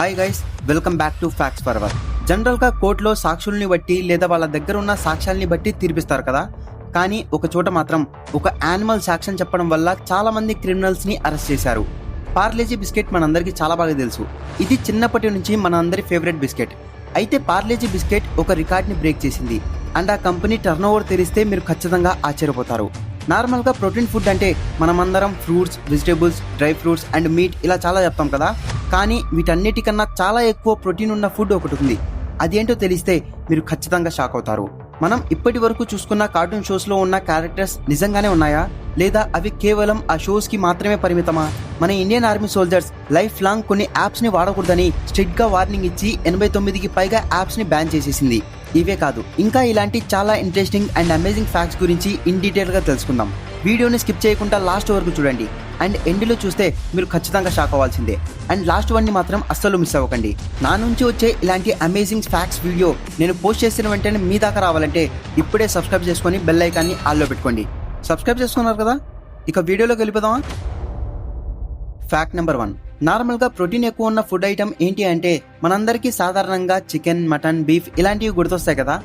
Hi guys, welcome back to facts for hour. జనరల్గా కోర్టులో సాక్షుల్ని బట్టి లేదా వాళ్ళ దగ్గర ఉన్న సాక్ష్యాల్ని బట్టి తీర్పిస్తారు కదా. కానీ ఒక చోట మాత్రం ఒక యానిమల్ సాక్ష్యం చెప్పడం వల్ల చాలా మంది క్రిమినల్స్ ని అరెస్ట్ చేశారు. పార్లేజీ బిస్కెట్ మనందరికీ చాలా బాగా తెలుసు. ఇది చిన్నప్పటి నుంచి మన అందరి ఫేవరెట్ బిస్కెట్. అయితే పార్లేజీ బిస్కెట్ ఒక రికార్డ్ని బ్రేక్ చేసింది. అండ్ ఆ కంపెనీ టర్న్ ఓవర్ తెలిస్తే మీరు ఖచ్చితంగా ఆశ్చర్యపోతారు. నార్మల్గా ప్రోటీన్ ఫుడ్ అంటే మనమందరం fruits, vegetables, dry fruits and meet ఇలా చాలా చెప్తాం కదా. కానీ వీటన్నిటికన్నా చాలా ఎక్కువ ప్రోటీన్ ఉన్న ఫుడ్ ఒకటి ఉంది. అదేంటో తెలిస్తే మీరు ఖచ్చితంగా షాక్ అవుతారు. మనం ఇప్పటి వరకు చూసుకున్న కార్టూన్ షోస్లో ఉన్న క్యారెక్టర్స్ నిజంగానే ఉన్నాయా, లేదా అవి కేవలం ఆ షోస్కి మాత్రమే పరిమితమా? మన Indian army soldiers life long కొన్ని యాప్స్ని వాడకూడదని స్ట్రిక్ట్గా వార్నింగ్ ఇచ్చి 89కి పైగా యాప్స్ని బ్యాన్ చేసేసింది. ఇవే కాదు, ఇంకా ఇలాంటి చాలా ఇంట్రెస్టింగ్ అండ్ అమేజింగ్ ఫ్యాక్ట్స్ గురించి ఇన్ డీటెయిల్గా తెలుసుకుందాం. వీడియోని స్కిప్ చేయకుండా లాస్ట్ వరకు చూడండి. అండ్ ఎండ్లో చూస్తే మీరు ఖచ్చితంగా షాక్ అవ్వాల్సిందే. అండ్ లాస్ట్ వన్ని మాత్రం అస్సలు మిస్ అవ్వకండి. నా నుంచి వచ్చే ఇలాంటి అమేజింగ్ ఫ్యాక్ట్స్ వీడియో నేను పోస్ట్ చేసిన వెంటనే మీ దాకా రావాలంటే ఇప్పుడే సబ్స్క్రైబ్ చేసుకొని బెల్ ఐకాన్ని ఆల్లో పెట్టుకోండి. సబ్స్క్రైబ్ చేసుకున్నారు కదా, ఇక వీడియోలోకి వెళ్ళిపోదామా? Fact number 1. నార్మల్గా ప్రోటీన్ ఎక్కువ ఉన్న ఫుడ్ ఐటమ్ ఏంటి అంటే మనందరికీ సాధారణంగా చికెన్, మటన్, బీఫ్ ఇలాంటివి గుర్తొస్తాయి కదా.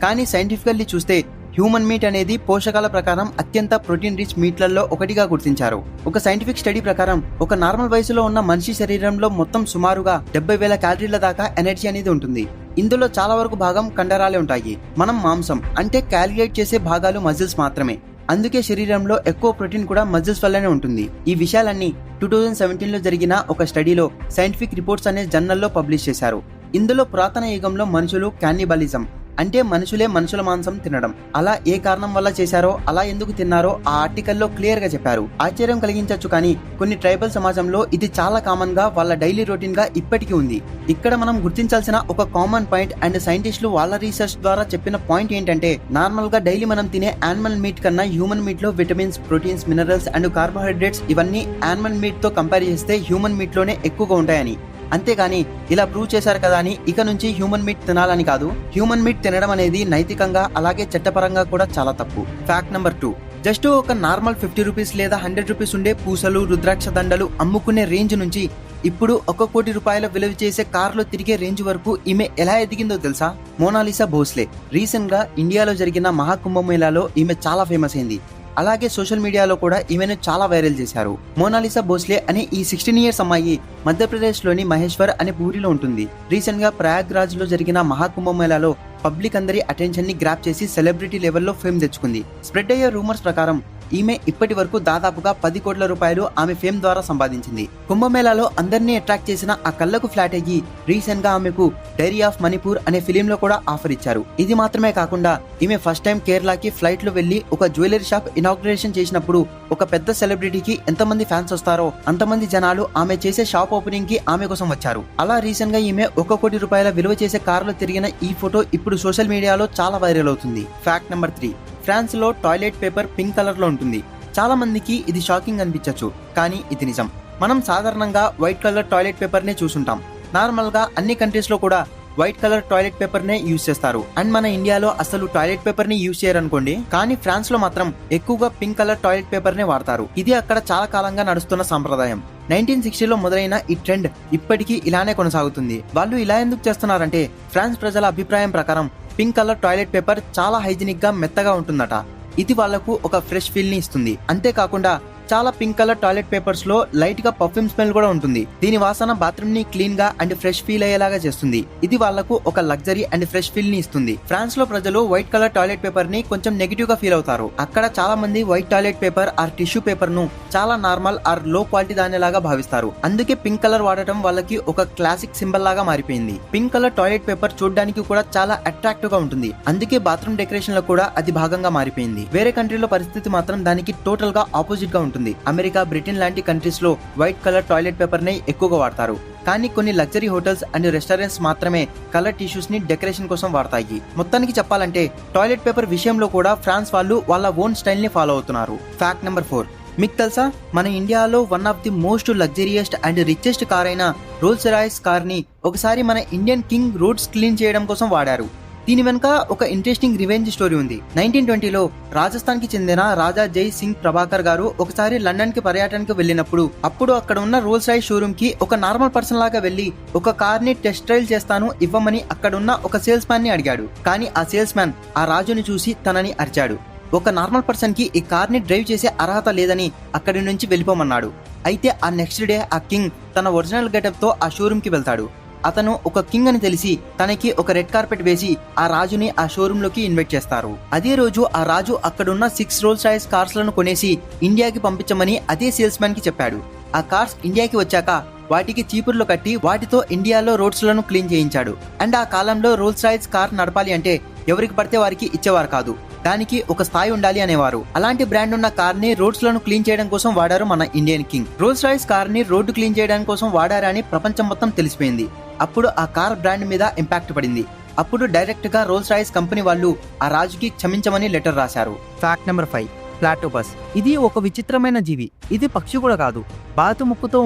కానీ సైంటిఫికల్లీ చూస్తే హ్యూమన్ మీట్ అనేది పోషకాల ప్రకారం అత్యంత ప్రోటీన్ రిచ్ మీట్లలో ఒకటిగా గుర్తించారు. ఒక సైంటిఫిక్ స్టడీ ప్రకారం ఒక నార్మల్ వయసులో ఉన్న మనిషి శరీరంలో మొత్తం సుమారుగా 70,000 క్యాలరీల దాకా ఎనర్జీ అనేది ఉంటుంది. ఇందులో చాలా వరకు భాగం కండరాలే ఉంటాయి. మనం మాంసం అంటే క్యాలిక్యులేట్ చేసే భాగాలు మజిల్స్ మాత్రమే. అందుకే శరీరంలో ఎక్కువ ప్రోటీన్ కూడా మజిల్స్ వల్లనే ఉంటుంది. ఈ విషయాలన్నీ 2017లో జరిగిన ఒక స్టడీలో సైంటిఫిక్ రిపోర్ట్స్ అనే జర్నల్లో పబ్లిష్ చేశారు. ఇందులో పురాతన యుగంలో మనుషులు క్యానిబలిజం అంటే మనుషులే మనుషుల మాంసం తినడం అలా ఏ కారణం వల్ల చేశారో, అలా ఎందుకు తిన్నారో ఆ ఆర్టికల్లో క్లియర్ గా చెప్పారు. ఆశ్చర్యం కలిగించవచ్చు, కానీ కొన్ని ట్రైబల్ సమాజంలో ఇది చాలా కామన్ గా వాళ్ళ డైలీ రొటీన్ గా ఇప్పటికీ ఉంది. ఇక్కడ మనం గుర్తించాల్సిన ఒక కామన్ పాయింట్ అండ్ సైంటిస్టులు వాళ్ళ రీసెర్చ్ ద్వారా చెప్పిన పాయింట్ ఏంటంటే, నార్మల్ గా డైలీ మనం తినే యానిమల్ మీట్ కన్నా హ్యూమన్ మీట్ లో vitamins, proteins, minerals and carbohydrates ఇవన్నీ యానిమల్ మీట్ తో కంపేర్ చేస్తే హ్యూమన్ మీట్ లోనే ఎక్కువగా ఉంటాయని. అంతేగాని ఇలా ప్రూవ్ చేశారు కదా అని ఇక నుంచి హ్యూమన్ మీట్ తినాలని కాదు. హ్యూమన్ మీట్ తినడం అనేది నైతికంగా అలాగే చట్టపరంగా కూడా చాలా తప్పు. Fact number 2. జస్ట్ ఒక నార్మల్ 50 రూపీస్ లేదా 100 రూపీస్ ఉండే పూసలు, రుద్రాక్ష దండలు అమ్ముకునే రేంజ్ నుంచి ఇప్పుడు 1 కోటి రూపాయల విలువ చేసే కార్లో తిరిగే రేంజ్ వరకు ఈమె ఎలా ఎదిగిందో తెలుసా? మోనాలిసా భోస్లే. రీసెంట్ గా ఇండియాలో జరిగిన మహాకుంభమేళాలో ఈమె చాలా ఫేమస్ అయింది. అలాగే సోషల్ మీడియాలో కూడా ఈమెను చాలా వైరల్ చేశారు. మోనాలిసా భోస్లే అనే ఈ 16 ఇయర్స్ అమ్మాయి మధ్యప్రదేశ్ లోని మహేశ్వర్ అనే ఊరిలో ఉంటుంది. రీసెంట్ గా ప్రయాగ్రాజ్ లో జరిగిన మహాకుంభమేళాలో పబ్లిక్ అందరి అటెన్షన్ ని గ్రాప్ చేసి సెలబ్రిటీ లెవెల్లో ఫేమ్ తెచ్చుకుంది. స్ప్రెడ్ అయ్యే రూమర్స్ ప్రకారం ఈమె ఇప్పటి వరకు దాదాపుగా 10 కోట్ల రూపాయలు ఆమె ఫేమ్ ద్వారా సంపాదించింది. కుంభమేళాలో అందరినీ అట్రాక్ట్ చేసిన ఆ కళ్ళకు ఫ్లాట్ అయ్యి రీసెంట్ గా ఆమెకు డైరీ ఆఫ్ మణిపూర్ అనే ఫిలిం లో కూడా ఆఫర్ ఇచ్చారు. ఇది మాత్రమే కాకుండా ఈమె ఫస్ట్ టైం కేరళకి ఫ్లైట్ లో వెళ్లి ఒక జ్యువెలరీ షాప్ ఇనాగ్రేషన్ చేసినప్పుడు ఒక పెద్ద సెలబ్రిటీకి ఎంతమంది ఫ్యాన్స్ వస్తారో అంతమంది జనాలు ఆమె చేసే షాప్ ఓపెనింగ్ కి ఆమె కోసం వచ్చారు. అలా రీసెంట్ గా ఈమె 1 కోటి రూపాయల విలువ చేసే కారులో తిరిగిన ఈ ఫోటో ఇప్పుడు సోషల్ మీడియాలో చాలా వైరల్ అవుతుంది. Fact number 3. ఫ్రాన్స్ లో టాయిలెట్ పేపర్ పింక్ కలర్ లో ఉంటుంది. చాలా మందికి ఇది షాకింగ్ అనిపించచ్చు, కానీ ఇది నిజం. మనం సాధారణంగా వైట్ కలర్ టాయిలెట్ పేపర్ నే చూసుంటాం. నార్మల్ గా అన్ని కంట్రీస్ లో కూడా వైట్ కలర్ టాయిలెట్ పేపర్ నే యూజ్ చేస్తారు. అండ్ మన ఇండియాలో అసలు టాయిలెట్ పేపర్ ని యూజ్ చేయరు అనుకోండి. కానీ ఫ్రాన్స్ లో మాత్రం ఎక్కువగా పింక్ కలర్ టాయిలెట్ పేపర్ నే వాడతారు. ఇది అక్కడ చాలా కాలంగా నడుస్తున్న సంప్రదాయం. 1960లో మొదలైన ఈ ట్రెండ్ ఇప్పటికీ ఇలానే కొనసాగుతుంది. వాళ్ళు ఇలా ఎందుకు చేస్తున్నారంటే, ఫ్రాన్స్ ప్రజల అభిప్రాయం ప్రకారం పింక్ కలర్ టాయిలెట్ పేపర్ చాలా హైజీనిక్ గా మెత్తగా ఉంటుందట. ఇది వాళ్లకు ఒక ఫ్రెష్ ఫీల్ ని ఇస్తుంది. అంతేకాకుండా చాలా పింక్ కలర్ టాయిలెట్ పేపర్స్ లో లైట్ గా పర్ఫ్యూమ్ స్మెల్ కూడా ఉంటుంది. దీని వాసన బాత్రూమ్ ని క్లీన్ గా అండ్ ఫ్రెష్ ఫీల్ అయ్యేలాగా చేస్తుంది. ఇది వాళ్లకు ఒక లగ్జరీ అండ్ ఫ్రెష్ ఫీల్ ని ఇస్తుంది. ఫ్రాన్స్ లో ప్రజలు వైట్ కలర్ టాయిలెట్ పేపర్ ని కొంచెం నెగిటివ్ గా ఫీల్ అవుతారు. అక్కడ చాలా మంది white toilet paper are tissue paper ను చాలా నార్మల్ ఆర్ లో క్వాలిటీ దానిలాగా భావిస్తారు. అందుకే పింక్ కలర్ వాడటం వాళ్ళకి ఒక క్లాసిక్ సింబల్ లాగా మారిపోయింది. పింక్ కలర్ టాయిలెట్ పేపర్ చూడడానికి కూడా చాలా అట్రాక్టివ్ గా ఉంటుంది. అందుకే బాత్రూమ్ డెకరేషన్ లో కూడా అది భాగంగా మారిపోయింది. వేరే కంట్రీలో పరిస్థితి మాత్రం దానికి టోటల్ గా ఆపోజిట్ గా ఉంటుంది. అమెరికా, బ్రిటన్ లాంటి కంట్రీస్ లో వైట్ కలర్ టాయిలెట్ పేపర్ నే ఎక్కువగా వాడతారు. కానీ కొన్ని లగ్జరీ హోటల్స్ అండ్ రెస్టారెంట్స్ మాత్రమే కలర్ టిష్యూస్ ని డెకరేషన్ కోసం వాడతాయి. మొత్తానికి చెప్పాలంటే టాయిలెట్ పేపర్ విషయంలో కూడా ఫ్రాన్స్ వాళ్ళు వాళ్ళ ఓన్ స్టైల్ ని ఫాలో అవుతున్నారు. Fact number 4. మీకు తెలుసా, మన ఇండియాలో one of the most luxuriest and richest car అయిన రోల్స్ రాయ్స్ కార్ ని ఒకసారి మన ఇండియన్ కింగ్ రోడ్స్ క్లీన్ చేయడం కోసం వాడారు. దీని వెనుక ఒక ఇంట్రెస్టింగ్ రివెంజ్ స్టోరీ ఉంది. 1920లో రాజస్థాన్ కి చెందిన రాజా జై సింగ్ ప్రభాకర్ గారు ఒకసారి లండన్ కి పర్యటనకు వెళ్ళినప్పుడు అప్పుడు అక్కడ ఉన్న రోల్స్ రాయ్స్ షోరూమ్ కి ఒక నార్మల్ పర్సన్ లాగా వెళ్లి ఒక కార్ ని టెస్ట్ డ్రైవ్ చేస్తాను ఇవ్వమని అక్కడ ఉన్న ఒక సేల్స్ మ్యాన్ ని అడిగాడు. కానీ ఆ సేల్స్ మ్యాన్ ఆ రాజుని చూసి తనని అరిచాడు. ఒక నార్మల్ పర్సన్ కి ఈ కార్ ని డ్రైవ్ చేసే అర్హత లేదని అక్కడి నుంచి వెళ్ళిపోమన్నాడు. అయితే ఆ నెక్స్ట్ డే ఆ కింగ్ తన ఒరిజినల్ గెటప్ తో ఆ షోరూమ్ కి వెళ్తాడు. అతను ఒక కింగ్ అని తెలిసి తనకి ఒక రెడ్ కార్పెట్ వేసి ఆ రాజుని ఆ షోరూమ్ లోకి ఇన్వైట్ చేస్తారు. అదే రోజు ఆ రాజు అక్కడున్న 6 రోల్స్ రాయ్స్ కార్స్ లను కొనేసి ఇండియాకి పంపించమని అదే సేల్స్ మ్యాన్ కి చెప్పాడు. ఆ కార్స్ ఇండియాకి వచ్చాక వాటికి చీపుర్లు కట్టి వాటితో ఇండియాలో రోడ్స్ లను క్లీన్ చేయించాడు. అండ్ ఆ కాలంలో రోల్స్ రాయ్స్ కార్ నడపాలి అంటే ఎవరికి పడితే వారికి ఇచ్చేవారు కాదు, దానికి ఒక స్థాయి ఉండాలి అనేవారు. అలాంటి బ్రాండ్ ఉన్న కార్ ని రోడ్స్ లను క్లీన్ చేయడం కోసం వాడారు మన Indian king. Roles Royce car ని రోడ్డు క్లీన్ చేయడం కోసం వాడారని ప్రపంచం మొత్తం తెలిసిపోయింది. అప్పుడు ఆ కార్ బ్రాండ్ మీద ఇంపాక్ట్ పడింది. అప్పుడు డైరెక్ట్ గా రోల్స్ రాయ్స్ కంపెనీ వాళ్ళు ఆ రాజుకి క్షమించమని లెటర్ రాశారు. Fact number 5, ప్లాటోపస్. ఇది ఒక విచిత్రమైన జీవి. ఇది పక్షి కూడా కాదు. బాతు ముక్కుతో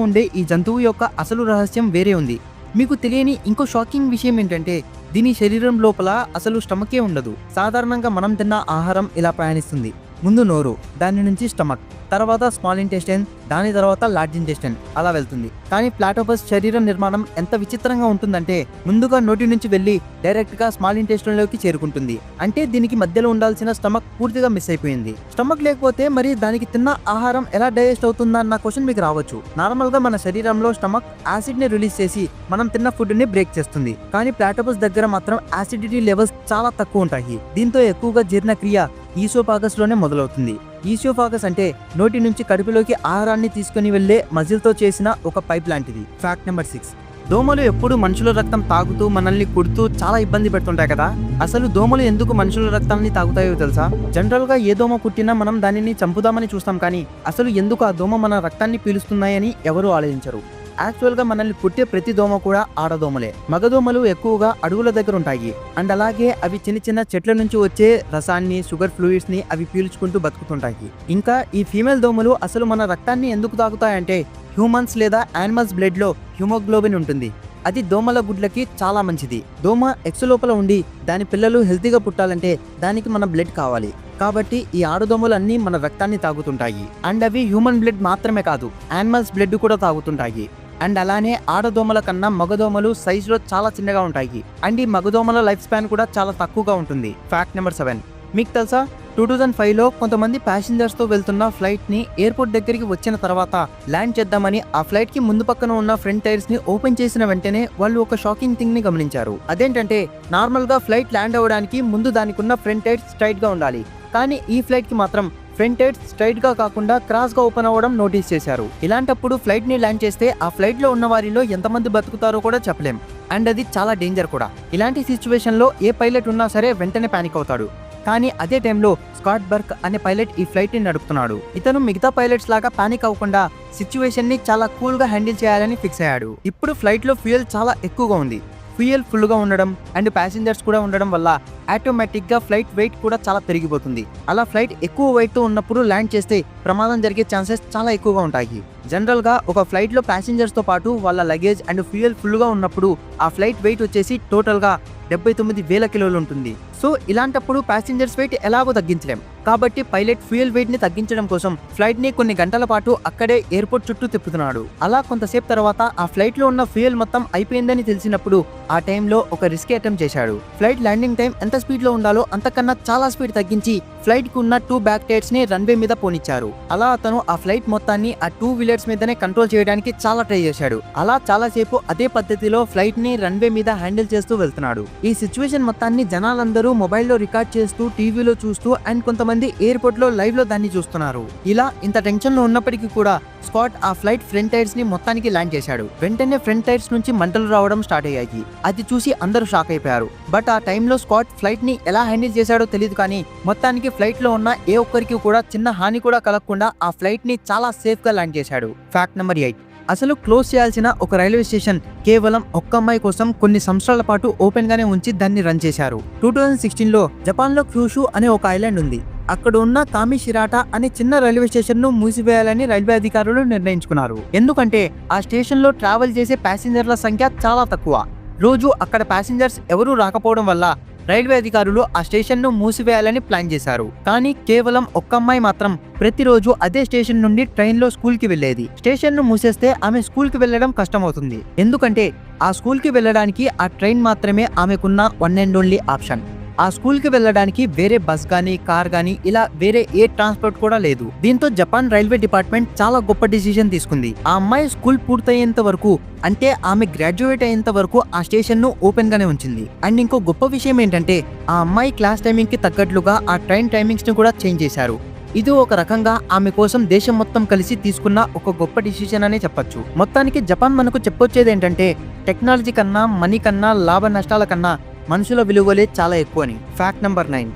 ఉండే ఈ జంతువు యొక్క అసలు రహస్యం వేరే ఉంది. మీకు తెలియని ఇంకో షాకింగ్ విషయం ఏంటంటే దీని శరీరం లోపల అసలు స్టమకే ఉండదు. సాధారణంగా మనం తిన్న ఆహారం ఇలా ప్రయాణిస్తుంది. ముందు నోరు, దాని నుంచి స్టమక్, తర్వాత స్మాల్ ఇంటెస్టైన్, దాని తర్వాత లార్జ్ ఇంటెస్టైన్ అలా వెళ్తుంది. కానీ ప్లాటోపస్ శరీరం నిర్మాణం ఎంత విచిత్రంగా ఉంటుందంటే ముందుగా నోటి నుంచి వెళ్ళి డైరెక్ట్ గా స్మాల్ ఇంటెస్టైన్ లోకి చేరుకుంటుంది. అంటే దీనికి మధ్యలో ఉండాల్సిన స్టమక్ పూర్తిగా మిస్ అయిపోయింది. స్టమక్ లేకపోతే మరి దానికి తిన్న ఆహారం ఎలా డైజెస్ట్ అవుతుందన్న క్వశ్చన్ మీకు రావచ్చు. నార్మల్ గా మన శరీరంలో స్టమక్ యాసిడ్ ని రిలీజ్ చేసి మనం తిన్న ఫుడ్ ని బ్రేక్ చేస్తుంది. కానీ ప్లాటోపస్ దగ్గర మాత్రం యాసిడిటీ లెవెల్స్ చాలా తక్కువ ఉంటాయి. దీంతో ఎక్కువగా జీర్ణక్రియ ఈసోఫాగస్ లోనే మొదలవుతుంది. ఈసోఫాగస్ అంటే నోటి నుంచి కడుపులోకి ఆహారాన్ని తీసుకుని వెళ్లే మజిల్ తో చేసిన ఒక పైప్ లాంటిది. ఫ్యాక్ట్ నెంబర్ 6, దోమలు ఎప్పుడు మనుషుల రక్తం తాగుతూ మనల్ని కుడుతూ చాలా ఇబ్బంది పెడుతుంటాయి కదా. అసలు దోమలు ఎందుకు మనుషుల రక్తాన్ని తాగుతాయో తెలుసా? జనరల్ గా ఏ దోమ కుట్టినా మనం దానిని చంపుదామని చూస్తాం, కానీ అసలు ఎందుకు ఆ దోమ మన రక్తాన్ని పీలుస్తున్నాయని ఎవరూ ఆలోచించరు. యాక్చువల్ గా మనల్ని కుట్టే ప్రతి దోమ కూడా ఆడదోమలే. మగదోమలు ఎక్కువగా అడవుల దగ్గర ఉంటాయి. అండ్ అలాగే అవి చిన్న చిన్న చెట్ల నుంచి వచ్చే రసాన్ని, షుగర్ ఫ్లూయిడ్స్ ని అవి పీల్చుకుంటూ బతుకుతుంటాయి. ఇంకా ఈ ఫీమేల్ దోమలు అసలు మన రక్తాన్ని ఎందుకు తాగుతాయంటే హ్యూమన్స్ లేదా యానిమల్స్ బ్లడ్ లో హిమోగ్లోబిన్ ఉంటుంది. అది దోమల గుడ్లకి చాలా మంచిది. దోమ ఎగ్స్ లోపల ఉండి దాని పిల్లలు హెల్తీగా పుట్టాలంటే దానికి మన బ్లడ్ కావాలి. కాబట్టి ఈ ఆడదోమలు అన్ని మన రక్తాన్ని తాగుతుంటాయి. అండ్ అవి హ్యూమన్ బ్లడ్ మాత్రమే కాదు, యానిమల్స్ బ్లడ్ కూడా తాగుతుంటాయి. అండ్ అలానే ఆడదోమల కన్నా మగదోమలు సైజులో చాలా చిన్నగా ఉంటాయి. అండ్ ఈ మగదోమల లైఫ్ స్పాన్ కూడా చాలా తక్కువగా ఉంటుంది. ఫ్యాక్ట్ నెంబర్ 7, మీకు తెలుసా 2005లో కొంతమంది ప్యాసింజర్స్ తో వెళ్తున్న ఫ్లైట్ ని ఎయిర్పోర్ట్ దగ్గరికి వచ్చిన తర్వాత ల్యాండ్ చేద్దామని ఆ ఫ్లైట్ కి ముందు పక్కన ఉన్న ఫ్రంట్ టైర్స్ ని ఓపెన్ చేసిన వెంటనే వాళ్ళు ఒక షాకింగ్ థింగ్ ని గమనించారు. అదేంటంటే నార్మల్ గా ఫ్లైట్ ల్యాండ్ అవ్వడానికి ముందు దానికి ఉన్న ఫ్రంట్ టైర్స్ స్ట్రైట్ గా ఉండాలి. కానీ ఈ ఫ్లైట్ కి మాత్రం ఫ్రంట్ టైర్స్ స్ట్రైట్ గా కాకుండా క్రాస్ గా ఓపెన్ అవ్వడం నోటీస్ చేశారు. ఇలాంటప్పుడు ఫ్లైట్ ని ల్యాండ్ చేస్తే ఆ ఫ్లైట్ లో ఉన్న వారిలో ఎంతమంది బతుకుతారో కూడా చెప్పలేం. అండ్ అది చాలా డేంజర్ కూడా. ఇలాంటి సిచ్యువేషన్ లో ఏ పైలట్ ఉన్నా సరే వెంటనే పానిక్ అవుతాడు. కానీ అదే టైంలో స్కాట్ బర్క్ అనే పైలట్ ఈ ఫ్లైట్ ని నడుపుతున్నాడు. ఇతను మిగతా పైలట్స్ లాగా పానిక్ అవ్వకుండా సిచ్యువేషన్ ని చాలా కూల్ గా హ్యాండిల్ చేయాలని ఫిక్స్ అయ్యాడు. ఇప్పుడు ఫ్లైట్ లో ఫ్యూయల్ చాలా ఎక్కువగా ఉంది. ఫ్యూయల్ ఫుల్ గా ఉండడం అండ్ ప్యాసింజర్స్ కూడా ఉండడం వల్ల ఆటోమేటిక్ గా ఫ్లైట్ వెయిట్ కూడా చాలా పెరిగిపోతుంది. అలా ఫ్లైట్ ఎక్కువ వెయిట్ తో ఉన్నప్పుడు ల్యాండ్ చేస్తే ప్రమాదం జరిగే ఛాన్సెస్ చాలా ఎక్కువగా ఉంటాయి. జనరల్ గా ఒక ఫ్లైట్ లో ప్యాసింజర్స్ తో పాటు వాళ్ళ లగేజ్ అండ్ ఫ్యూయల్ ఫుల్ గా ఉన్నప్పుడు ఆ ఫ్లైట్ వెయిట్ వచ్చేసి టోటల్ గా 79,000 కిలోలు ఉంటుంది. సో ఇలాంటప్పుడు ప్యాసింజర్స్ వెయిట్ ఎలాగో తగ్గించలేం. కాబట్టి పైలట్ ఫ్యూయల్ వెయిట్ ని తగ్గించడం కోసం ఫ్లైట్ ని కొన్ని గంటల పాటు అక్కడే ఎయిర్పోర్ట్ చుట్టూ తిప్పుతున్నాడు. అలా కొంతసేపు తర్వాత ఆ ఫ్లైట్ లో ఉన్న ఫ్యూయల్ మొత్తం అయిపోయిందని తెలిసినప్పుడు ఆ టైంలో ఒక రిస్క్ అటెంప్ట్ చేశాడు. ఫ్లైట్ ల్యాండింగ్ టైం ఎంత స్పీడ్ లో ఉండాలో అంతకన్నా చాలా స్పీడ్ తగ్గించి ఫ్లైట్ కు ఉన్న 2 బ్యాక్ టైర్స్ ని రన్వే మీద పోనిచ్చారు. అలా అతను ఆ ఫ్లైట్ మొత్తాన్ని ఆ 2 వీలర్స్ మీదనే కంట్రోల్ చేయడానికి చాలా ట్రై చేశాడు. అలా చాలా సేపు అదే పద్ధతిలో ఫ్లైట్ ని రన్వే మీద హ్యాండిల్ చేస్తూ వెళ్తున్నాడు. ఈ సిచ్యువేషన్ మొత్తాన్ని జనాలందరూ మొబైల్లో రికార్డ్ చేస్తూ, టీవీలో చూస్తూ అండ్ కొంతమంది ఎయిర్పోర్ట్ లో లైవ్ లో దాన్ని చూస్తున్నారు. ఇలా ఇంత టెన్షన్ లో ఉన్నప్పటికీ కూడా స్కాట్ ఆ ఫ్లైట్ ఫ్రంట్ టైర్స్ ని మొత్తానికి ల్యాండ్ చేశాడు. వెంటనే ఫ్రంట్ టైర్స్ నుంచి మంటలు రావడం స్టార్ట్ అయ్యాయి. అది చూసి అందరూ షాక్ అయిపోయారు. బట్ ఆ టైంలో స్కాట్ ఫ్లైట్ ని ఎలా హ్యాండిల్ చేశాడో తెలియదు, కానీ మొత్తానికి ఫ్లైట్ లో ఉన్న ఏ ఒక్కరికి కూడా చిన్న హాని కూడా కలగకుండా ఆ ఫ్లైట్ ని చాలా సేఫ్ గా ల్యాండ్ చేశాడు. ఫ్యాక్ట్ నెంబర్ 8, అసలు క్లోజ్ చేయాల్సిన ఒక రైల్వే స్టేషన్ కేవలం ఒక్క అమ్మాయి కోసం కొన్ని సంవత్సరాల పాటు ఓపెన్ గానే ఉంచి దాన్ని రన్ చేశారు. 2016లో జపాన్ లో క్యూషు అనే ఒక ఐలాండ్ ఉంది. అక్కడ ఉన్న కామిషిరాటా అనే చిన్న రైల్వే స్టేషన్ ను మూసివేయాలని రైల్వే అధికారులు నిర్ణయించుకున్నారు. ఎందుకంటే ఆ స్టేషన్ లో ట్రావెల్ చేసే ప్యాసింజర్ల సంఖ్య చాలా తక్కువ. రోజు అక్కడ ప్యాసింజర్స్ ఎవరూ రాకపోవడం వల్ల రైల్వే అధికారులు ఆ స్టేషన్ ను మూసివేయాలని ప్లాన్ చేశారు. కానీ కేవలం ఒక్క అమ్మాయి మాత్రం ప్రతిరోజు అదే స్టేషన్ నుండి ట్రైన్ లో స్కూల్ కి వెళ్లేది. స్టేషన్ ను మూసేస్తే ఆమె స్కూల్ కి వెళ్లడం కష్టమవుతుంది. ఎందుకంటే ఆ స్కూల్ కి వెళ్లడానికి ఆ ట్రైన్ మాత్రమే ఆమెకున్న వన్ అండ్ ఓన్లీ ఆప్షన్. ఆ స్కూల్ కి వెళ్ళడానికి వేరే బస్ గానీ, కార్ గానీ ఇలా వేరే ఏ ట్రాన్స్పోర్ట్ కూడా లేదు. దీంతో జపాన్ రైల్వే డిపార్ట్మెంట్ చాలా గొప్ప డిసిజన్ తీసుకుంది. ఆ అమ్మాయి స్కూల్ పూర్తయ్యేంత వరకు, అంటే ఆమె గ్రాడ్యుయేట్ అయ్యేంత వరకు ఆ స్టేషన్ ను ఓపెన్ గానే ఉంచింది. అండ్ ఇంకో గొప్ప విషయం ఏంటంటే ఆ అమ్మాయి క్లాస్ టైమింగ్ కి తగ్గట్లుగా ఆ ట్రైన్ టైమింగ్స్ ని కూడా చేంజ్ చేశారు. ఇది ఒక రకంగా ఆమె కోసం దేశం మొత్తం కలిసి తీసుకున్న ఒక గొప్ప డిసిజన్ అనే చెప్పొచ్చు. మొత్తానికి జపాన్ మనకు చెప్పొచ్చేది ఏంటంటే టెక్నాలజీ కన్నా, మనీ కన్నా, లాభ నష్టాల కన్నా మనుషుల విలువలే చాలా ఎక్కువ అని. Fact number 9.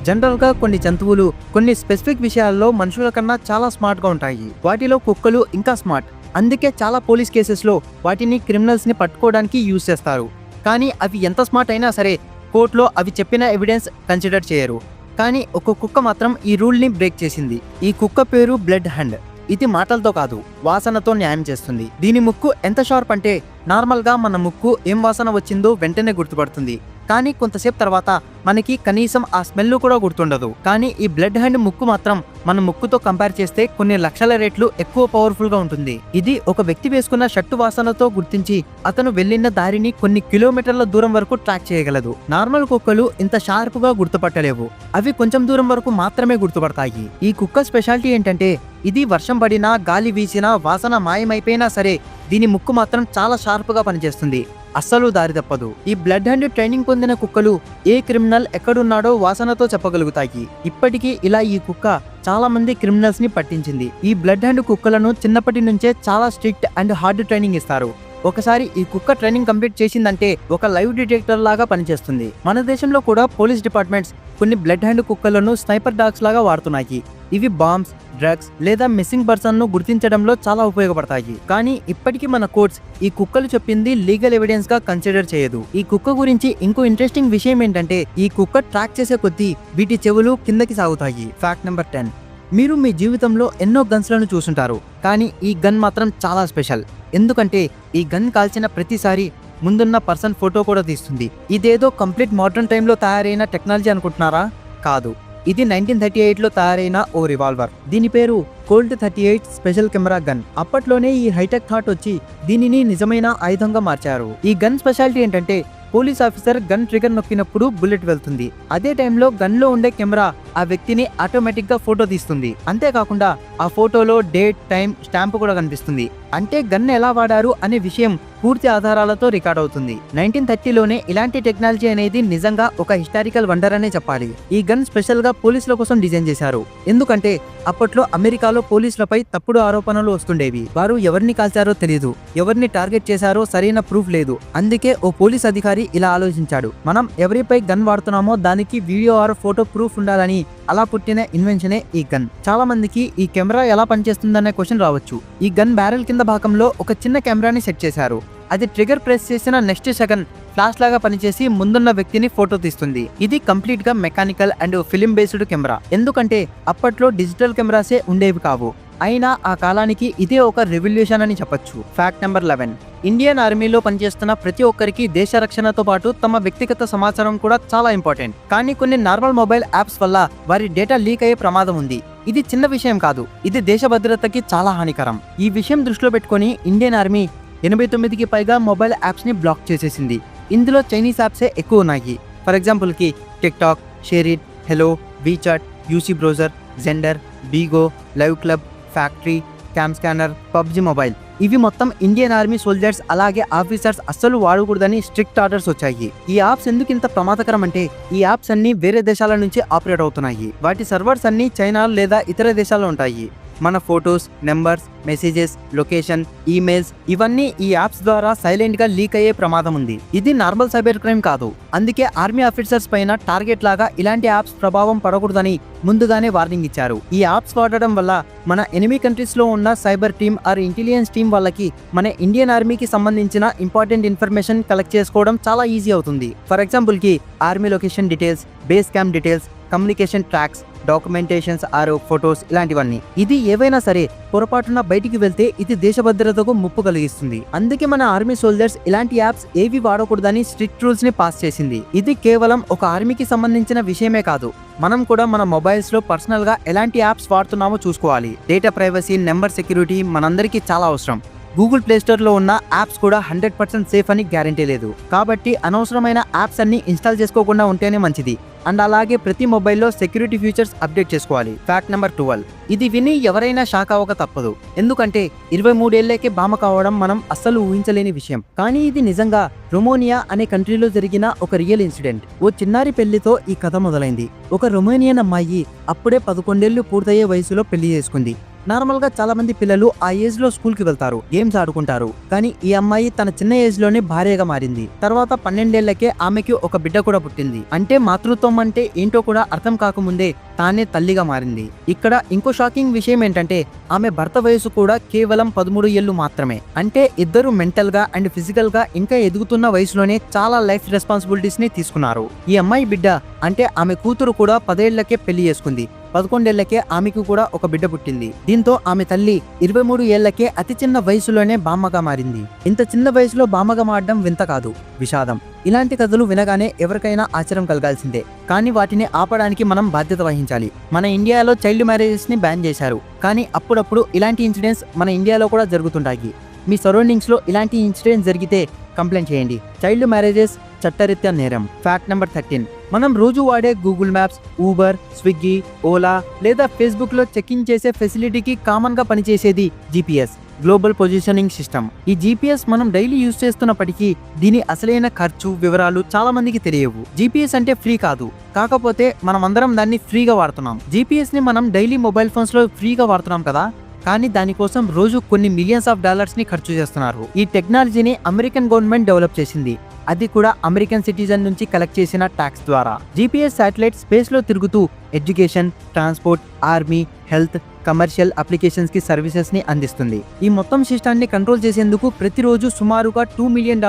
జనరల్గా కొన్ని జంతువులు కొన్ని స్పెసిఫిక్ విషయాల్లో మనుషుల కన్నా చాలా స్మార్ట్గా ఉంటాయి. వాటిలో కుక్కలు ఇంకా స్మార్ట్. అందుకే చాలా పోలీస్ కేసెస్లో వాటిని క్రిమినల్స్ని పట్టుకోవడానికి యూజ్ చేస్తారు. కానీ అవి ఎంత స్మార్ట్ అయినా సరే కోర్టులో అవి చెప్పిన ఎవిడెన్స్ కన్సిడర్ చేయరు. కానీ ఒక కుక్క మాత్రం ఈ రూల్ని బ్రేక్ చేసింది. ఈ కుక్క పేరు బ్లడ్ హండ్. ఇది మాటలతో కాదు, వాసనతో న్యాయం చేస్తుంది. దీని ముక్కు ఎంత షార్ప్ అంటే నార్మల్గా మన ముక్కు ఏం వాసన వచ్చిందో వెంటనే గుర్తుపడుతుంది. కానీ కొంతసేపు తర్వాత మనకి కనీసం ఆ స్మెల్ కూడా గుర్తుండదు. కానీ ఈ బ్లడ్ హ్యాండ్ ముక్కు మాత్రం మన ముక్కుతో కంపేర్ చేస్తే కొన్ని లక్షల రెట్లు ఎక్కువ పవర్ఫుల్ గా ఉంటుంది. ఇది ఒక వ్యక్తి వేసుకున్న షర్టు వాసనతో గుర్తించి అతను వెళ్లిన దారిని కొన్ని కిలోమీటర్ల దూరం వరకు ట్రాక్ చేయగలదు. నార్మల్ కుక్కలు ఇంత షార్ప్ గా గుర్తుపట్టలేవు. అవి కొంచెం దూరం వరకు మాత్రమే గుర్తుపడతాయి. ఈ కుక్క స్పెషాలిటీ ఏంటంటే ఇది వర్షం పడినా, గాలి వీసినా, వాసన మాయమైపోయినా సరే దీని ముక్కు మాత్రం చాలా షార్ప్ గా పనిచేస్తుంది. అస్సలు దారి తప్పదు. ఈ బ్లడ్ హ్యాండ్ ట్రైనింగ్ పొందిన కుక్కలు ఏ క్రిమినల్ ఎక్కడున్నాడో వాసనతో చెప్పగలుగుతాయి. ఇప్పటికీ ఇలా ఈ కుక్క చాలా మంది క్రిమినల్స్ ని పట్టించింది. ఈ బ్లడ్ హ్యాండ్ కుక్కలను చిన్నప్పటి నుంచే చాలా స్ట్రిక్ట్ అండ్ హార్డ్ ట్రైనింగ్ ఇస్తారు. ఒకసారి ఈ కుక్క ట్రైనింగ్ కంప్లీట్ చేసిందంటే ఒక లైవ్ డిటెక్టర్ లాగా పనిచేస్తుంది. మన దేశంలో కూడా పోలీస్ డిపార్ట్మెంట్స్ కొన్ని బ్లడ్ హ్యాండ్ కుక్కలను స్నైపర్ డాగ్స్ లాగా వాడుతున్నాయి. ఇవి బాంబ్స్, డ్రగ్స్ లేదా మిస్సింగ్ పర్సన్ ను గుర్తించడంలో చాలా ఉపయోగపడతాయి. కానీ ఇప్పటికీ మన కోర్ట్స్ ఈ కుక్కలు చెప్పింది లీగల్ ఎవిడెన్స్ గా కన్సిడర్ చేయదు. ఈ కుక్క గురించి ఇంకో ఇంట్రెస్టింగ్ విషయం ఏంటంటే ఈ కుక్క ట్రాక్ చేసే కొద్దీ వీటి చెవులు కిందకి సాగుతాయి. Fact number 10. మీరు మీ జీవితంలో ఎన్నో గన్స్లను చూసుంటారు. కానీ ఈ గన్ మాత్రం చాలా స్పెషల్. ఎందుకంటే ఈ గన్ కాల్చిన ప్రతిసారి ముందున్న పర్సన్ ఫోటో కూడా తీస్తుంది. ఇదేదో కంప్లీట్ మోడర్న్ టైంలో తయారైన టెక్నాలజీ అనుకుంటున్నారా? కాదు. ఇది 1938లో తయారైన ఓ రివాల్వర్. దీని పేరు కోల్ట్ 38 స్పెషల్ కెమెరా గన్. అప్పట్లోనే ఈ హైటెక్ థాట్ వచ్చి దీనిని నిజమైన ఆయుధంగా మార్చారు. ఈ గన్ స్పెషాలిటీ ఏంటంటే పోలీస్ ఆఫీసర్ గన్ ట్రిగర్ నొక్కినప్పుడు బుల్లెట్ వెళ్తుంది. అదే టైంలో గన్ లో ఉండే కెమెరా ఆ వ్యక్తిని ఆటోమేటిక్ గా ఫోటో తీస్తుంది. అంతేకాకుండా ఆ ఫోటోలో డేట్, టైం, స్టాంప్ కూడా కనిపిస్తుంది. అంటే గన్ ఎలా వాడారు అనే విషయం పూర్తి ఆధారాలతో రికార్డ్ అవుతుంది. 1930లోనే ఇలాంటి టెక్నాలజీ అనేది నిజంగా ఒక హిస్టారికల్ వండర్ అనే చెప్పాలి. ఈ గన్ స్పెషల్ గా పోలీసుల కోసం డిజైన్ చేశారు. ఎందుకంటే అప్పట్లో అమెరికాలో పోలీసులపై తప్పుడు ఆరోపణలు వస్తుండేవి. వారు ఎవరిని కాల్చారో తెలియదు, ఎవరిని టార్గెట్ చేశారో సరైన ప్రూఫ్ లేదు. అందుకే ఓ పోలీస్ అధికారి ఇలా ఆలోచించాడు, మనం ఎవరిపై గన్ వాడుతున్నామో దానికి వీడియో ఆర్ ఫోటో ప్రూఫ్ ఉండాలని. అలా పుట్టిన ఇన్వెన్షనే ఈ గన్. చాలా మందికి ఈ కెమెరా ఎలా పనిచేస్తుందనే క్వశ్చన్ రావచ్చు. ఈ గన్ బ్యారెల్ కింద భాగంలో ఒక చిన్న కెమెరాని సెట్ చేశారు. అది ట్రిగర్ ప్రెస్ చేసిన నెక్స్ట్ సెకండ్ ఫ్లాష్ లాగా పనిచేసి ముందున్న వ్యక్తిని ఫోటో తీస్తుంది. ఇది కంప్లీట్ గా mechanical and film based camera. ఎందుకంటే అప్పట్లో డిజిటల్ కెమెరాసే ఉండేవి కావు. అయినా ఆ కాలానికి ఇదే ఒక రెవల్యూషన్ అని చెప్పొచ్చు. Fact number 11. ఇండియన్ ఆర్మీలో పనిచేస్తున్న ప్రతి ఒక్కరికి దేశ రక్షణతో పాటు తమ వ్యక్తిగత సమాచారం కూడా చాలా ఇంపార్టెంట్. కానీ కొన్ని నార్మల్ మొబైల్ యాప్స్ వల్ల వారి డేటా లీక్ అయ్యే ప్రమాదం ఉంది. ఇది చిన్న విషయం కాదు, ఇది దేశ భద్రతకి చాలా హానికరం. ఈ విషయం దృష్టిలో పెట్టుకొని ఇండియన్ ఆర్మీ 89కి పైగా మొబైల్ యాప్స్ ని బ్లాక్ చేసేసింది. ఇందులో చైనీస్ యాప్సే ఎక్కువ ఉన్నాయి. ఫర్ ఎగ్జాంపుల్ కి TikTok, SHAREit, Helo, WeChat, UC Browser, Xender, Bigo, Live Club, Factory, CamScanner, PUBG Mobile. ఇవి మొత్తం ఇండియన్ ఆర్మీ సోల్జర్స్ అలాగే ఆఫీసర్స్ అస్సలు వాడకూడదని స్ట్రిక్ట్ ఆర్డర్స్ వచ్చాయి. ఈ యాప్స్ ఎందుకు ఇంత ప్రమాదకరం అంటే ఈ యాప్స్ అన్ని వేరే దేశాల నుంచి ఆపరేట్ అవుతున్నాయి. వాటి సర్వర్స్ అన్ని చైనా లేదా ఇతర దేశాల్లో ఉంటాయి. మన photos, numbers, messages, location, emails ఇవన్నీ ఈ యాప్స్ ద్వారా సైలెంట్ గా లీక్ అయ్యే ప్రమాదం ఉంది. ఇది నార్మల్ సైబర్ క్రైమ్ కాదు. అందుకే ఆర్మీ ఆఫీసర్స్ పైన టార్గెట్ లాగా ఇలాంటి యాప్స్ ప్రభావం పడకూడదని ముందుగానే వార్నింగ్ ఇచ్చారు. ఈ యాప్స్ వాడడం వల్ల మన ఎనిమీ కంట్రీస్ లో ఉన్న cyber team or intelligence team వాళ్ళకి మన ఇండియన్ ఆర్మీకి సంబంధించిన ఇంపార్టెంట్ ఇన్ఫర్మేషన్ కలెక్ట్ చేసుకోవడం చాలా ఈజీ అవుతుంది. ఫర్ ఎగ్జాంపుల్ కి army location details, base camp details, communication tracks, documentations are photos ఇలాంటివన్నీ. ఇది ఏవైనా సరే పొరపాటున బయటికి వెళ్తే ఇది దేశ భద్రతకు ముప్పు కలిగిస్తుంది. అందుకే మన ఆర్మీ సోల్జర్స్ ఇలాంటి యాప్స్ ఏవి వాడకూడదని స్ట్రిక్ట్ రూల్స్ ని పాస్ చేసింది. ఇది కేవలం ఒక ఆర్మీకి సంబంధించిన విషయమే కాదు, మనం కూడా మన మొబైల్స్ లో పర్సనల్ గా ఎలాంటి యాప్స్ వాడుతున్నామో చూసుకోవాలి. డేటా ప్రైవసీ, నెంబర్ సెక్యూరిటీ మనందరికీ చాలా అవసరం. గూగుల్ ప్లే స్టోర్ లో ఉన్న యాప్స్ కూడా 100% సేఫ్ అని గ్యారంటీ లేదు. కాబట్టి అనవసరమైన యాప్స్ అన్ని ఇన్స్టాల్ చేసుకోకుండా ఉంటేనే మంచిది. అండ్ అలాగే ప్రతి మొబైల్లో సెక్యూరిటీ ఫీచర్స్ అప్డేట్ చేసుకోవాలి. Fact number 12. ఇది విని ఎవరైనా షాక్ అవ్వక తప్పదు. ఎందుకంటే 23 ఏళ్లకే బామ కావడం మనం అస్సలు ఊహించలేని విషయం. కానీ ఇది నిజంగా రొమేనియా అనే కంట్రీలో జరిగిన ఒక రియల్ ఇన్సిడెంట్. ఓ చిన్నారి పెళ్లితో ఈ కథ మొదలైంది. ఒక రొమేనియన్ అమ్మాయి అప్పుడే 11 ఏళ్లు పూర్తయ్యే వయసులో పెళ్లి చేసుకుంది. నార్మల్ గా చాలా మంది పిల్లలు ఆ ఏజ్ లో స్కూల్ కి వెళ్తారు, గేమ్స్ ఆడుకుంటారు. కానీ ఈ అమ్మాయి తన చిన్న ఏజ్ లోనే భార్యగా మారింది. తర్వాత 12 ఏళ్లకే ఆమెకి ఒక బిడ్డ కూడా పుట్టింది. అంటే మాతృత్వం అంటే ఏంటో కూడా అర్థం కాకముందే తానే తల్లిగా మారింది. ఇక్కడ ఇంకో షాకింగ్ విషయం ఏంటంటే ఆమె భర్త వయసు కూడా కేవలం 13 ఏళ్లు మాత్రమే. అంటే ఇద్దరు మెంటల్ గా అండ్ ఫిజికల్ గా ఇంకా ఎదుగుతున్న వయసులోనే చాలా లైఫ్ రెస్పాన్సిబిలిటీస్ ని తీసుకున్నారు. ఈ అమ్మాయి బిడ్డ అంటే ఆమె కూతురు కూడా 10 ఏళ్లకే పెళ్లి చేసుకుంది. 11 ఏళ్లకే ఆమెకు కూడా ఒక బిడ్డ పుట్టింది. దీంతో ఆమె తల్లి 23 ఏళ్లకే అతి చిన్న వయసులోనే బామ్మగా మారింది. ఇంత చిన్న వయసులో బామ్మగా మారడం వింత కాదు, విషాదం. ఇలాంటి కథలు వినగానే ఎవరికైనా ఆశ్చర్యం కలగాల్సిందే. కానీ వాటిని ఆపడానికి మనం బాధ్యత వహించాలి. మన ఇండియాలో చైల్డ్ మ్యారేజెస్ ని బ్యాన్ చేశారు. కానీ అప్పుడప్పుడు ఇలాంటి ఇన్సిడెంట్స్ మన ఇండియాలో కూడా జరుగుతుంటాయి. మీ సరౌండింగ్స్ లో ఇలాంటి ఇన్సిడెంట్స్ జరిగితే కంప్లైంట్ చేయండి. చైల్డ్ మ్యారేజెస్ చట్టరీత్యా నేరం. Fact number 13. మనం రోజు వాడే Google maps, Uber, Swiggy, Ola లేదా ఫేస్బుక్ లో చెక్ ఇన్ చేసే ఫెసిలిటీకి కామన్ గా పనిచేసేది జీపీఎస్, గ్లోబల్ పొజిషనింగ్ సిస్టమ్. ఈ జీపీఎస్ మనం డైలీ యూజ్ చేస్తున్నప్పటికీ దీని అసలైన ఖర్చు వివరాలు చాలా మందికి తెలియవు. జీపీఎస్ అంటే ఫ్రీ కాదు, కాకపోతే మనం అందరం దాన్ని ఫ్రీగా వాడుతున్నాం. జీపీఎస్ ని మనం డైలీ మొబైల్ ఫోన్స్ లో ఫ్రీగా వాడుతున్నాం కదా, కానీ దానికోసం రోజు కొన్ని మిలియన్స్ ఆఫ్ డాలర్స్ ని ఖర్చు చేస్తున్నారు. ఈ టెక్నాలజీని అమెరికన్ గవర్నమెంట్ డెవలప్ చేసింది. అది కూడా అమెరికన్ సిటిజన్ నుంచి కలెక్ట్ చేసిన ట్యాక్స్ ద్వారా. జీపీఎస్ శాటిలైట్ స్పేస్ లో తిరుగుతూ education, transport, army, health, commercial applications కి సర్వీసెస్ ని అందిస్తుంది. ఈ మొత్తం సిస్టాన్ని కంట్రోల్ చేసేందుకు ప్రతిరోజు సుమారుగా $2 మిలియన్,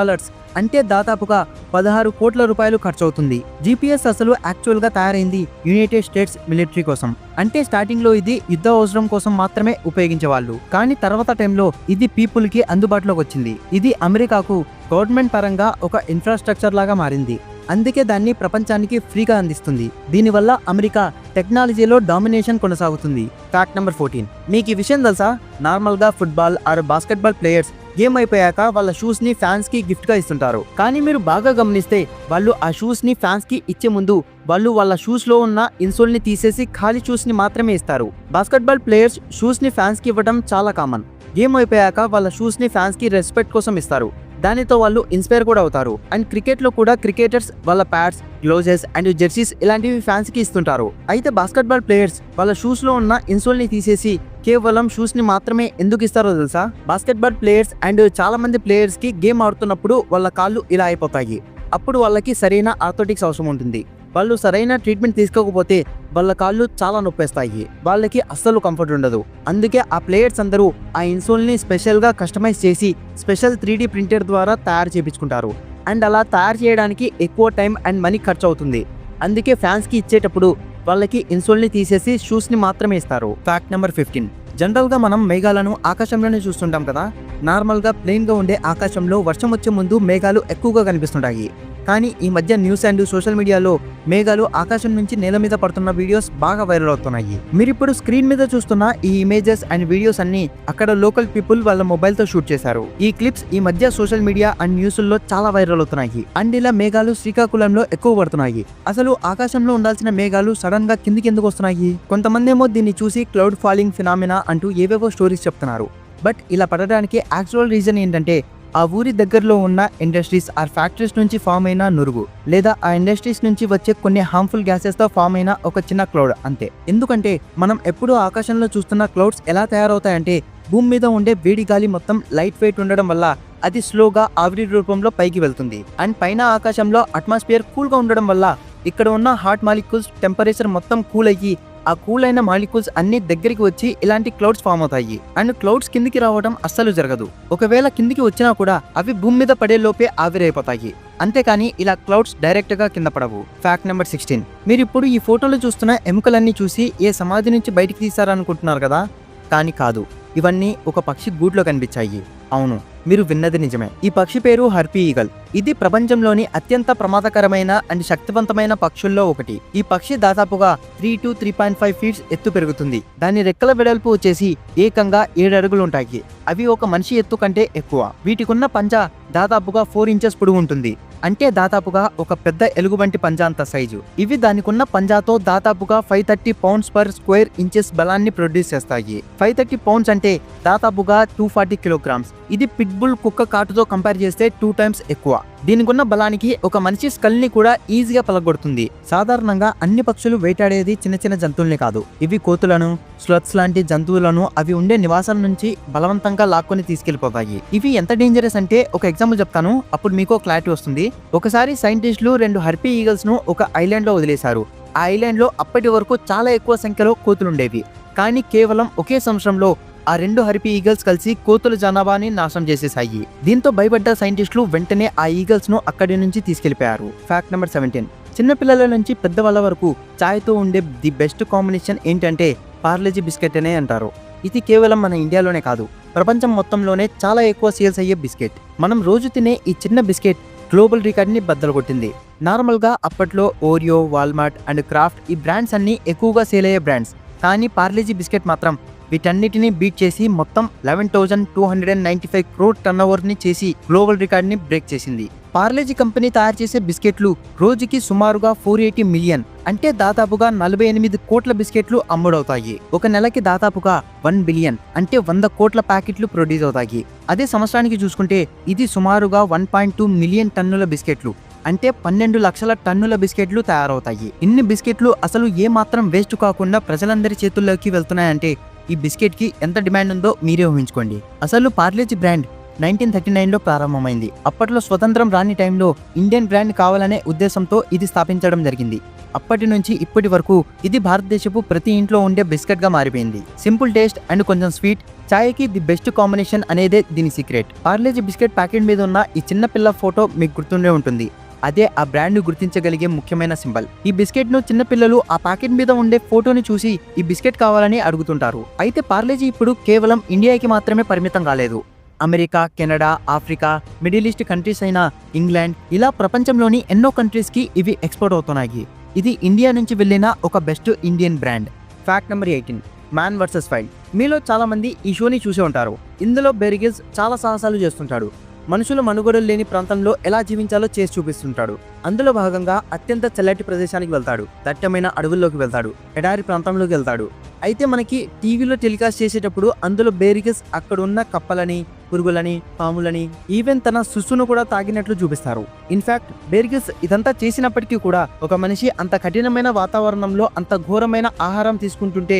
అంటే దాదాపుగా 16 కోట్ల రూపాయలు ఖర్చు అవుతుంది. జీపీఎస్ అసలు యాక్చువల్ గా తయారైంది యునైటెడ్ స్టేట్స్ మిలిటరీ కోసం. అంటే స్టార్టింగ్ లో ఇది యుద్ధ అవసరం కోసం మాత్రమే ఉపయోగించేవాళ్ళు. కానీ తర్వాత టైంలో ఇది పీపుల్ కి అందుబాటులోకి వచ్చింది. ఇది అమెరికాకు గవర్నమెంట్ పరంగా ఒక ఇన్ఫ్రాస్ట్రక్చర్ లాగా మారింది. అందుకే దాన్ని ప్రపంచానికి ఫ్రీగా అందిస్తుంది. దీనివల్ల అమెరికా టెక్నాలజీలో డామినేషన్ కొనసాగుతుంది. Fact number 14. మీకు ఈ విషయం తెలుసా? నార్మల్ గా football or basketball players game అయిపోయాక వాళ్ళ షూస్ ని ఫ్యాన్స్ కి గిఫ్ట్ గా ఇస్తుంటారు. కానీ మీరు బాగా గమనిస్తే వాళ్ళు ఆ షూస్ ని ఫ్యాన్స్ కి ఇచ్చే ముందు వాళ్ళు వాళ్ళ షూస్ లో ఉన్న ఇన్సోల్ ని తీసేసి ఖాళీ షూస్ ని మాత్రమే ఇస్తారు. బాస్కెట్బాల్ ప్లేయర్స్ షూస్ ని ఫ్యాన్స్ కి ఇవ్వడం చాలా కామన్. గేమ్ అయిపోయాక వాళ్ళ షూస్ ని ఫ్యాన్స్ కి రెస్పెక్ట్ కోసం ఇస్తారు. దానితో వాళ్ళు ఇన్స్పైర్ కూడా అవుతారు. అండ్ క్రికెట్ లో కూడా క్రికెటర్స్ వాళ్ళ ప్యాడ్స్, గ్లోజెస్ అండ్ జెర్సీస్ ఇలాంటివి ఫ్యాన్స్ కి ఇస్తుంటారు. అయితే బాస్కెట్బాల్ ప్లేయర్స్ వాళ్ళ షూస్ లో ఉన్న ఇన్సోల్ ని తీసేసి కేవలం షూస్ ని మాత్రమే ఎందుకు ఇస్తారో తెలుసా? బాస్కెట్బాల్ ప్లేయర్స్ అండ్ చాలా మంది ప్లేయర్స్ కి గేమ్ ఆడుతున్నప్పుడు వాళ్ళ కాళ్ళు ఇలా అయిపోతాయి. అప్పుడు వాళ్ళకి సరైన ఆర్థోటిక్స్ అవసరం ఉంటుంది. వాళ్ళు సరైన ట్రీట్మెంట్ తీసుకోకపోతే వాళ్ళ కాళ్ళు చాలా నొప్పేస్తాయి. వాళ్ళకి అస్సలు కంఫర్ట్ ఉండదు. అందుకే ఆ ప్లేయర్స్ అందరూ ఆ ఇన్సోల్ ని స్పెషల్ గా కస్టమైజ్ చేసి స్పెషల్ 3D ప్రింటర్ ద్వారా తయారు చేయించుకుంటారు. అండ్ అలా తయారు చేయడానికి ఎక్కువ టైం అండ్ మనీ ఖర్చు అవుతుంది. అందుకే ఫ్యాన్స్ కి ఇచ్చేటప్పుడు వాళ్ళకి ఇన్సోల్ ని తీసేసి షూస్ ని మాత్రమే ఇస్తారు. Fact number 15. జనరల్ గా మనం మేఘాలను ఆకాశంలోనే చూస్తుంటాం కదా. నార్మల్ గా ప్లెయిన్ గా ఉండే ఆకాశంలో వర్షం వచ్చే ముందు మేఘాలు ఎక్కువగా కనిపిస్తుంటాయి. కానీ ఈ మధ్య న్యూస్ అండ్ సోషల్ మీడియాలో మేఘాలు ఆకాశం నుంచి నేల మీద పడుతున్న వీడియోస్ బాగా వైరల్ అవుతున్నాయి. మీరు ఇప్పుడు స్క్రీన్ మీద చూస్తున్న ఈ ఇమేజెస్ అండ్ వీడియోస్ అన్ని అక్కడ లోకల్ పీపుల్ వాళ్ళ మొబైల్ తో షూట్ చేశారు. ఈ క్లిప్స్ ఈ మధ్య సోషల్ మీడియా అండ్ న్యూస్ల్లో చాలా వైరల్ అవుతున్నాయి. అండ్ ఇలా మేఘాలు శ్రీకాకుళంలో ఎక్కువ పడుతున్నాయి. అసలు ఆకాశంలో ఉండాల్సిన మేఘాలు సడన్ గా కిందికి ఎందుకు వస్తున్నాయి? కొంతమంది ఏమో దీన్ని చూసి క్లౌడ్ ఫాలింగ్ ఫినామినా అంటూ ఏవేవో స్టోరీస్ చెప్తున్నారు. బట్ ఇలా పడడానికి యాక్చువల్ రీజన్ ఏంటంటే ఆ ఊరి దగ్గరలో ఉన్న ఇండస్ట్రీస్ ఆర్ ఫ్యాక్టరీస్ నుంచి ఫామ్ అయిన నురుగు, లేదా ఆ ఇండస్ట్రీస్ నుంచి వచ్చే కొన్ని హార్మ్ఫుల్ గ్యాసెస్ తో ఫామ్ అయిన ఒక చిన్న క్లౌడ్ అంతే. ఎందుకంటే మనం ఎప్పుడూ ఆకాశంలో చూస్తున్న క్లౌడ్స్ ఎలా తయారవుతాయంటే భూమి మీద ఉండే వేడి గాలి మొత్తం లైట్ వెయిట్ ఉండడం వల్ల అది స్లోగా ఆవిరి రూపంలో పైకి వెళ్తుంది. అండ్ పైన ఆకాశంలో అట్మాస్ఫియర్ కూల్ గా ఉండడం వల్ల ఇక్కడ ఉన్న హాట్ మాలిక్యూల్స్ టెంపరేచర్ మొత్తం కూల్ అయ్యి ఆ కూల్ అయిన మాలిక్యూల్స్ అన్ని దగ్గరికి వచ్చి ఇలాంటి క్లౌడ్స్ ఫామ్ అవుతాయి. అండ్ క్లౌడ్స్ కిందికి రావడం అస్సలు జరగదు. ఒకవేళ కిందికి వచ్చినా కూడా అవి భూమి మీద పడే లోపే ఆవిరైపోతాయి. అంతేకాని ఇలా క్లౌడ్స్ డైరెక్ట్ గా కింద పడవు. Fact number 16. మీరు ఇప్పుడు ఈ ఫోటోలో చూస్తున్న ఎముకలన్నీ చూసి ఏ సమాధి నుంచి బయటికి తీశారనుకుంటున్నారు కదా, కానీ కాదు. ఇవన్నీ ఒక పక్షి గూట్లో కనిపించాయి. అవును, మీరు విన్నది నిజమే. ఈ పక్షి పేరు హర్పీ ఈగల్. ఇది ప్రపంచంలోని అత్యంత ప్రమాదకరమైన అండ్ శక్తివంతమైన పక్షుల్లో ఒకటి. ఈ పక్షి దాదాపుగా 3 to 3.5 ఫీట్స్ ఎత్తు పెరుగుతుంది. దాని రెక్కల వెడల్పు వచ్చేసి ఏకంగా 7 అడుగులు ఉంటాయి. అవి ఒక మనిషి ఎత్తు కంటే ఎక్కువ. వీటికున్న పంజా దాదాపుగా 4 ఇంచెస్ పొడవు ఉంటుంది. అంటే దాదాపుగా ఒక పెద్ద ఎలుగుబంటి పంజా అంత సైజు. ఇవి దానికున్న పంజాతో దాదాపుగా 530 పౌండ్స్ పర్ స్క్వేర్ ఇంచెస్ బలాన్ని ప్రొడ్యూస్ చేస్తాయి. 530 పౌండ్స్ అంటే దాదాపుగా 240 కిలోగ్రామ్స్. ఇది పిట్బుల్ కుక్క కాటుతో కంపేర్ చేస్తే 2 టైమ్స్ ఎక్కువ. దీనికున్న బలానికి ఒక మనిషి స్కల్ ని కూడా ఈజీగా పలగొడుతుంది. సాధారణంగా అన్ని పక్షులు వేటాడేది చిన్న చిన్న జంతువుల్ని కాదు. ఇవి కోతులను, స్లత్స్ లాంటి జంతువులను అవి ఉండే నివాసాల నుంచి బలవంతంగా లాక్కొని తీసుకెళ్లిపోతాయి. ఇవి ఎంత డేంజరస్ అంటే ఒక ఎగ్జాంపుల్ చెప్తాను, అప్పుడు మీకు క్లారిటీ వస్తుంది. ఒకసారి సైంటిస్టులు 2 హర్పీ ఈగల్స్ ను ఒక ఐలాండ్ లో వదిలేశారు. ఆ ఐలాండ్ లో అప్పటి వరకు చాలా ఎక్కువ సంఖ్యలో కోతులుండేవి. కానీ కేవలం ఒకే సంవత్సరంలో ఆ 2 హర్పీ ఈగల్స్ కలిసి కోతుల జనాభాని నాశనం చేసేసాయి. దీంతో భయపడ్డ సైంటిస్టులు వెంటనే ఆ ఈగల్స్ ను అక్కడి నుంచి తీసుకెళ్లిపోయారు. Fact number 17. చిన్నపిల్లల నుంచి పెద్దవాళ్ళ వరకు చాయ్తో ఉండే ది బెస్ట్ కాంబినేషన్ ఏంటంటే పార్లేజీ బిస్కెట్ అనే అంటారు. ఇది కేవలం మన ఇండియాలోనే కాదు, ప్రపంచం మొత్తంలోనే చాలా ఎక్కువ సేల్స్ అయ్యే బిస్కెట్. మనం రోజు తినే ఈ చిన్న బిస్కెట్ గ్లోబల్ రికార్డ్ ని బద్దలు కొట్టింది. నార్మల్ గా అప్పట్లో ఓరియో, వాల్మార్ట్ అండ్ క్రాఫ్ట్ ఈ బ్రాండ్స్ అన్ని ఎక్కువగా సేల్ అయ్యే బ్రాండ్స్. కానీ పార్లేజీ బిస్కెట్ మాత్రం వీటన్నిటిని బీట్ చేసి మొత్తం 11,295 crore టర్న్ ఓవర్ ని చేసి గ్లోబల్ రికార్డ్ ని బ్రేక్ చేసింది. పార్లేజీ కంపెనీ తయారు చేసే బిస్కెట్లు రోజుకి సుమారుగా 480 మిలియన్ అంటే దాదాపుగా 48 కోట్ల బిస్కెట్లు అమ్ముడవుతాయి. ఒక నెలకి దాదాపుగా 1 బిలియన్ అంటే 100 కోట్ల ప్యాకెట్లు ప్రొడ్యూస్ అవుతాయి. అదే సంవత్సరానికి చూసుకుంటే ఇది సుమారుగా 1.2 మిలియన్ టన్నుల బిస్కెట్లు అంటే 12 లక్షల టన్నుల బిస్కెట్లు తయారవుతాయి. ఇన్ని బిస్కెట్లు అసలు ఏ మాత్రం వేస్ట్ కాకుండా ప్రజలందరి చేతుల్లోకి వెళ్తున్నాయంటే ఈ బిస్కెట్ కి ఎంత డిమాండ్ ఉందో మీరే ఊహించుకోండి. అసలు పార్లేజీ బ్రాండ్ 1939లో ప్రారంభమైంది. అప్పట్లో స్వతంత్రం రాని టైంలో ఇండియన్ బ్రాండ్ కావాలనే ఉద్దేశంతో ఇది స్థాపించడం జరిగింది. అప్పటి నుంచి ఇప్పటి వరకు ఇది భారతదేశపు ప్రతి ఇంట్లో ఉండే బిస్కెట్ గా మారిపోయింది. సింపుల్ టేస్ట్ అండ్ కొంచెం స్వీట్, చాయ్కి ది బెస్ట్ కాంబినేషన్ అనేదే దీని సీక్రెట్. పార్లేజీ బిస్కెట్ ప్యాకెట్ మీద ఉన్న ఈ చిన్న పిల్ల ఫోటో మీకు గుర్తుండే ఉంటుంది. అదే ఆ బ్రాండ్ ను గుర్తించగలిగే ముఖ్యమైన సింబల్. ఈ బిస్కెట్ ను చిన్నపిల్లలు ఆ ప్యాకెట్ మీద ఉండే ఫోటోని చూసి ఈ బిస్కెట్ కావాలని అడుగుతుంటారు. అయితే పార్లేజీ ఇప్పుడు కేవలం ఇండియాకి మాత్రమే పరిమితం కాలేదు. America, Canada, Africa, middle east countries అయిన ఇంగ్లాండ్ ఇలా ప్రపంచంలోని ఎన్నో కంట్రీస్ కి ఇవి ఎక్స్పోర్ట్ అవుతున్నాయి. ఇది ఇండియా నుంచి వెళ్ళిన ఒక best Indian brand. Fact number 18. Man versus wild. మీలో చాలా మంది ఈ షోని చూసే ఉంటారు. ఇందులో బేర్ గ్రిల్స్ చాలా సాహసాలు చేస్తుంటాడు. మనుషులు మనుగడలు లేని ప్రాంతంలో ఎలా జీవించాలో చేసి చూపిస్తుంటాడు. అందులో భాగంగా అత్యంత చల్లటి ప్రదేశానికి వెళ్తాడు, దట్టమైన అడవుల్లోకి వెళ్తాడు, ఎడారి ప్రాంతంలోకి వెళ్తాడు. అయితే మనకి టీవీలో టెలికాస్ట్ చేసేటప్పుడు అందులో బేర్ గ్రిల్స్ అక్కడ ఉన్న కప్పలని, పురుగులని, పాములని, ఈవెన్ తన సుస్సును కూడా తాగినట్లు చూపిస్తారు. ఇన్ఫాక్ట్ బేర్ గ్రిల్స్ ఇదంతా చేసినప్పటికీ కూడా ఒక మనిషి అంత కఠినమైన వాతావరణంలో అంత ఘోరమైన ఆహారం తీసుకుంటుంటే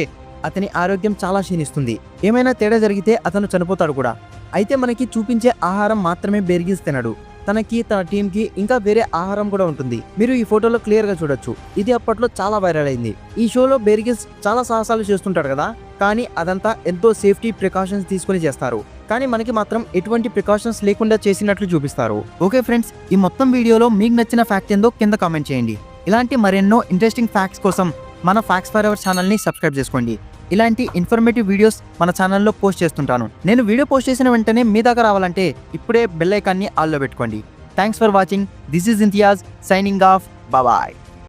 అతని ఆరోగ్యం చాలా క్షీణిస్తుంది. ఏమైనా తేడా జరిగితే అతను చనిపోతాడు కూడా. అయితే మనకి చూపించే ఆహారం మాత్రమే బేర్ గ్రిల్స్ తినడు. తనకి, తన టీమ్ కి ఇంకా వేరే ఆహారం కూడా ఉంటుంది. మీరు ఈ ఫోటోలో క్లియర్ గా చూడొచ్చు. ఇది అప్పట్లో చాలా వైరల్ అయింది. ఈ షోలో బేర్ గ్రిల్స్ చాలా సాహసాలు చేస్తుంటాడు కదా, కానీ అదంతా ఎంతో సేఫ్టీ ప్రికాషన్స్ తీసుకుని చేస్తారు. కానీ మనకి మాత్రం ఎటువంటి ప్రికాషన్స్ లేకుండా చేసినట్లు చూపిస్తారు. ఓకే ఫ్రెండ్స్, ఈ మొత్తం వీడియోలో మీకు నచ్చిన ఫ్యాక్ట్ ఏందో కింద కామెంట్ చేయండి. ఇలాంటి మరెన్నో ఇంట్రెస్టింగ్ ఫ్యాక్ట్స్ కోసం మన ఫ్యాక్ట్స్ ఫర్ అవర్ ఛానల్ని సబ్స్క్రైబ్ చేసుకోండి. ఇలాంటి ఇన్ఫర్మేటివ్ వీడియోస్ మన ఛానల్లో పోస్ట్ చేస్తుంటాను. నేను వీడియో పోస్ట్ చేసిన వెంటనే మీ దాకా రావాలంటే ఇప్పుడే బెల్ ఐకాన్ని ఆల్లో పెట్టుకోండి. Thanks for watching. This is Imtiaz signing off. Bye.